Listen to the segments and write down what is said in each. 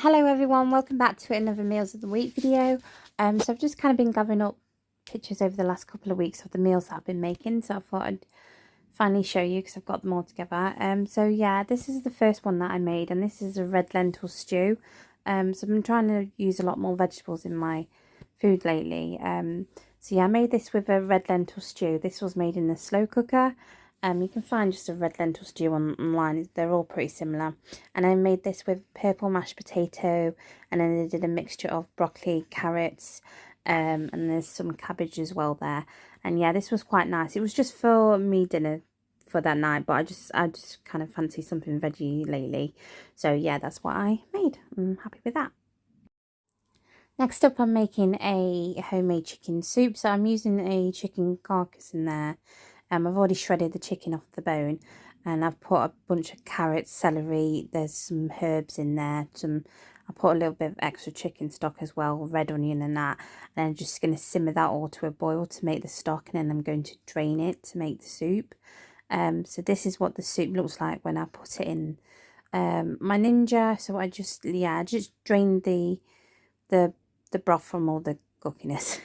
Hello everyone, welcome back to another Meals of the Week video. So I've just kind of been gathering up pictures over the last couple of weeks of the meals that I've been making. So I thought I'd finally show you because I've got them all together. So yeah, this is the first one that I made, and this is a red lentil stew. So I've been trying to use a lot more vegetables in my food lately. So yeah, I made this with a red lentil stew. This was made in the slow cooker. You can find just a red lentil stew online. They're all pretty similar. And I made this with purple mashed potato, and then I did a mixture of broccoli, carrots, and there's some cabbage as well there. And yeah, this was quite nice. It was just for me dinner for that night, but I just kind of fancy something veggie lately. So yeah, that's what I made. I'm happy with that. Next up, I'm making a homemade chicken soup. So I'm using a chicken carcass in there. I've already shredded the chicken off the bone, and I've put a bunch of carrots, celery, there's some herbs in there, I put a little bit of extra chicken stock as well, red onion and that, and I'm just going to simmer that all to a boil to make the stock, and then I'm going to drain it to make the soup. So this is what the soup looks like when I put it in my Ninja. So I just drained the broth from all the gookiness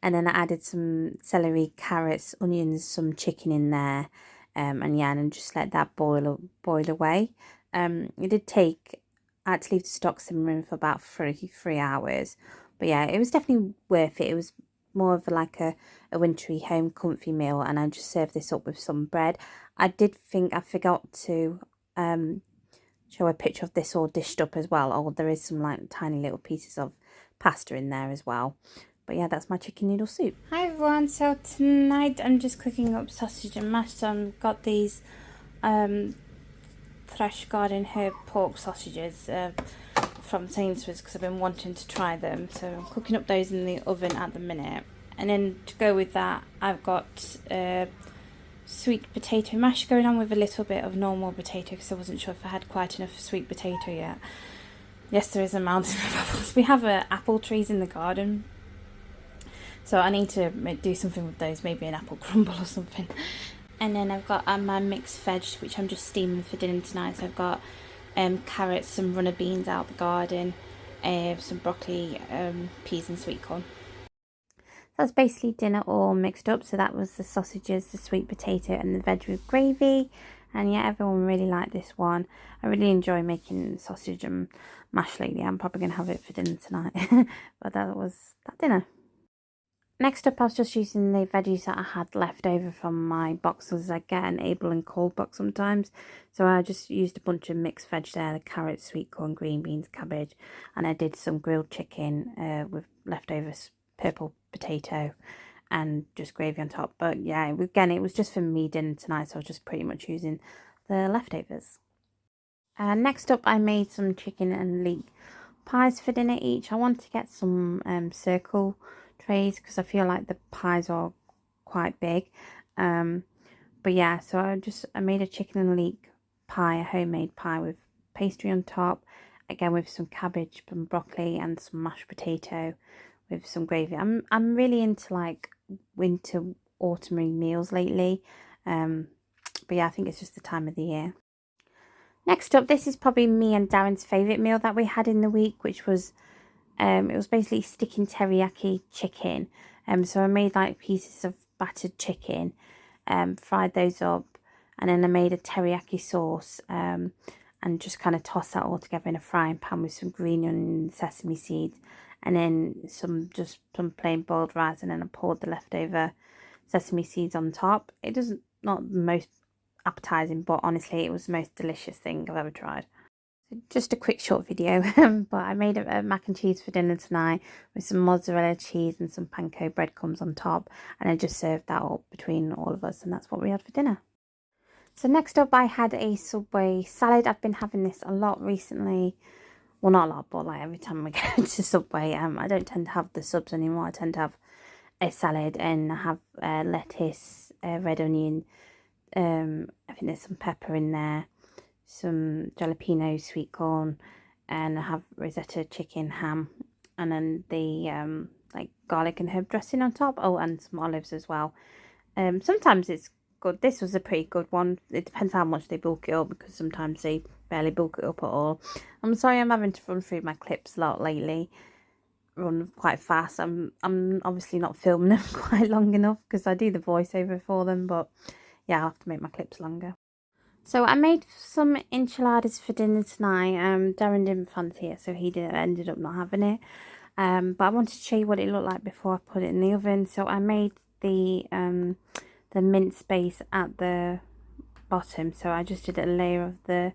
and then I added some celery, carrots, onions, some chicken in there, and yeah, and just let that boil away. It did take, I had to leave the stock simmering for about three hours, but yeah, it was definitely worth it. It was more of like a wintry home comfy meal, and I just served this up with some bread. I did think I forgot to show a picture of this all dished up as well. Oh, there is some like tiny little pieces of pasta in there as well. But yeah, that's my chicken noodle soup. Hi everyone, so tonight I'm just cooking up sausage and mash. So I've got these Thresh Garden herb pork sausages from Sainsbury's because I've been wanting to try them. So I'm cooking up those in the oven at the minute. And then to go with that, I've got sweet potato mash going on with a little bit of normal potato because I wasn't sure if I had quite enough sweet potato yet. Yes, there is a mountain of apples. We have apple trees in the garden, so I need to do something with those, maybe an apple crumble or something. And then I've got my mixed veg, which I'm just steaming for dinner tonight. So I've got carrots, some runner beans out of the garden, some broccoli, peas and sweet corn. That's basically dinner all mixed up. So that was the sausages, the sweet potato and the veg with gravy. And yeah, everyone really liked this one. I really enjoy making sausage and mash lately. I'm probably going to have it for dinner tonight. But that was that dinner. Next up, I was just using the veggies that I had left over from my boxes. I get an Able and Cold box sometimes. So I just used a bunch of mixed veg there, the carrots, sweet corn, green beans, cabbage. And I did some grilled chicken with leftover purple potato and just gravy on top. But yeah, again, it was just for me dinner tonight, so I was just pretty much using the leftovers. Next up, I made some chicken and leek pies for dinner each. I want to get some circle trays because I feel like the pies are quite big. But yeah, so I made a chicken and leek pie, a homemade pie with pastry on top, again with some cabbage and broccoli and some mashed potato with some gravy. I'm really into like winter autumny meals lately. But yeah, I think it's just the time of the year. Next up, this is probably me and Darren's favourite meal that we had in the week, which was it was basically sticking teriyaki chicken. So I made like pieces of battered chicken, fried those up, and then I made a teriyaki sauce, and just kind of tossed that all together in a frying pan with some green onion, sesame seeds, and then some plain boiled rice, and then I poured the leftover sesame seeds on top. It doesn't not the most appetizing, but honestly it was the most delicious thing I've ever tried. Just a quick short video, but I made a mac and cheese for dinner tonight with some mozzarella cheese and some panko breadcrumbs on top, and I just served that up between all of us, and that's what we had for dinner. So next up, I had a Subway salad. I've been having this a lot recently. Well, not a lot, but like every time I go to Subway, I don't tend to have the subs anymore. I tend to have a salad, and I have lettuce, red onion, I think there's some pepper in there, some jalapeno, sweet corn, and I have Rosetta chicken, ham, and then the like garlic and herb dressing on top. Oh, and some olives as well. Sometimes it's good. This was a pretty good one. It depends how much they bulk it up because sometimes they barely bulk it up at all. I'm sorry I'm having to run through my clips a lot lately. Run quite fast. I'm obviously not filming them quite long enough because I do the voiceover for them, but yeah, I'll have to make my clips longer. So I made some enchiladas for dinner tonight. Darren didn't fancy it, so he ended up not having it. But I wanted to show you what it looked like before I put it in the oven. So I made the mint base at the bottom. So I just did a layer of the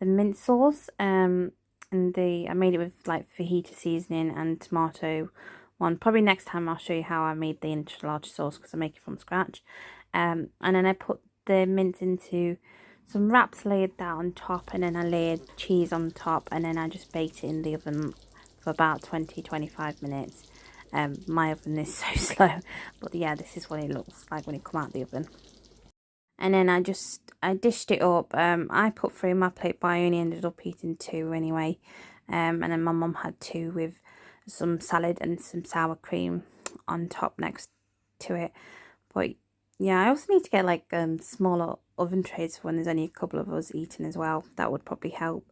mint sauce. And I made it with like fajita seasoning and tomato one. Probably next time I'll show you how I made the enchilada sauce because I make it from scratch. And then I put the mint into some wraps, layered that on top, and then I layered cheese on top, and then I just baked it in the oven for about 20-25 minutes. My oven is so slow, but yeah, this is what it looks like when it comes out the oven. And then I dished it up. I put 3 in my plate, but I only ended up eating 2 anyway. And then my mum had 2 with some salad and some sour cream on top next to it. But yeah, I also need to get like smaller oven trays for when there's only a couple of us eating as well. That would probably help.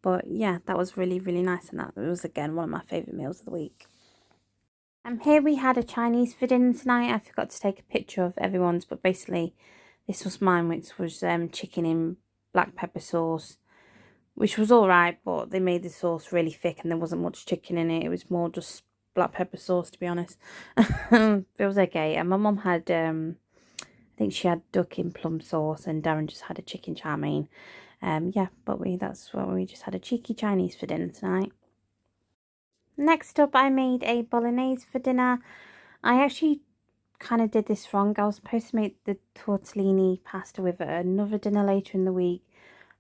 But yeah, that was really, really nice, and that was again one of my favourite meals of the week. Here we had a Chinese for dinner tonight. I forgot to take a picture of everyone's, but basically this was mine, which was chicken in black pepper sauce, which was alright, but they made the sauce really thick and there wasn't much chicken in it. It was more just black pepper sauce, to be honest. It was okay. And my mum had I think she had duck in plum sauce, and Darren just had a chicken chow mein. Yeah, but we just had a cheeky Chinese for dinner tonight. Next up, I made a bolognese for dinner. I actually kind of did this wrong. I was supposed to make the tortellini pasta with another dinner later in the week.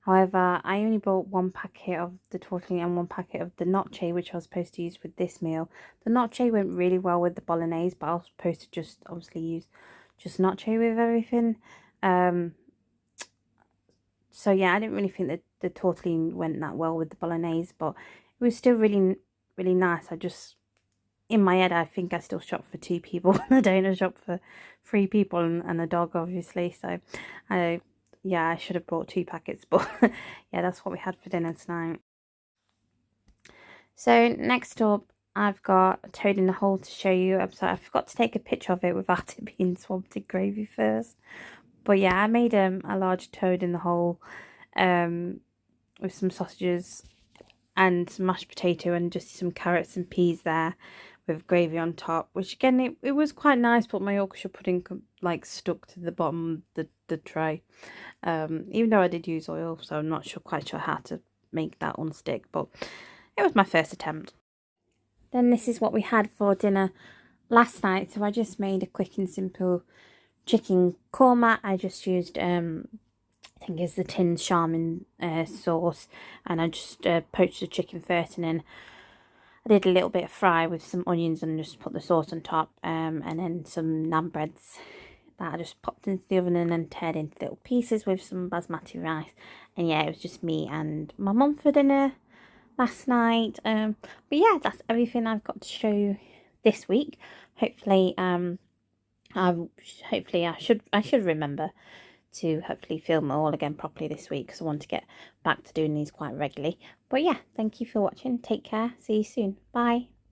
However, I only bought 1 packet of the tortellini and 1 packet of the noce, which I was supposed to use with this meal. The noce went really well with the bolognese, but I was supposed to just obviously use just noce with everything. So yeah, I didn't really think that the tortellini went that well with the bolognese, but it was still really, really nice. In my head, I think I still shop for 2 people. I don't shop for 3 people and a dog, obviously. So, yeah, I should have brought 2 packets, but yeah, that's what we had for dinner tonight. So next up, I've got a toad in the hole to show you. I'm sorry, I forgot to take a picture of it without it being swamped in gravy first. But yeah, I made a large toad in the hole with some sausages and some mashed potato and just some carrots and peas there with gravy on top, which again it was quite nice, but my Yorkshire pudding like stuck to the bottom of the tray, even though I did use oil, so I'm not quite sure how to make that unstick, but it was my first attempt. Then this is what we had for dinner last night. So I just made a quick and simple chicken korma. I just used I think it's the tin Charmin sauce, and I just poached the chicken first, and then I did a little bit of fry with some onions and just put the sauce on top, and then some naan breads that I just popped into the oven and then teared into little pieces with some basmati rice. And yeah, it was just me and my mum for dinner last night. But yeah, that's everything I've got to show you this week. Hopefully I should remember to hopefully film it all again properly this week, because I want to get back to doing these quite regularly. But yeah, thank you for watching. Take care. See you soon. Bye.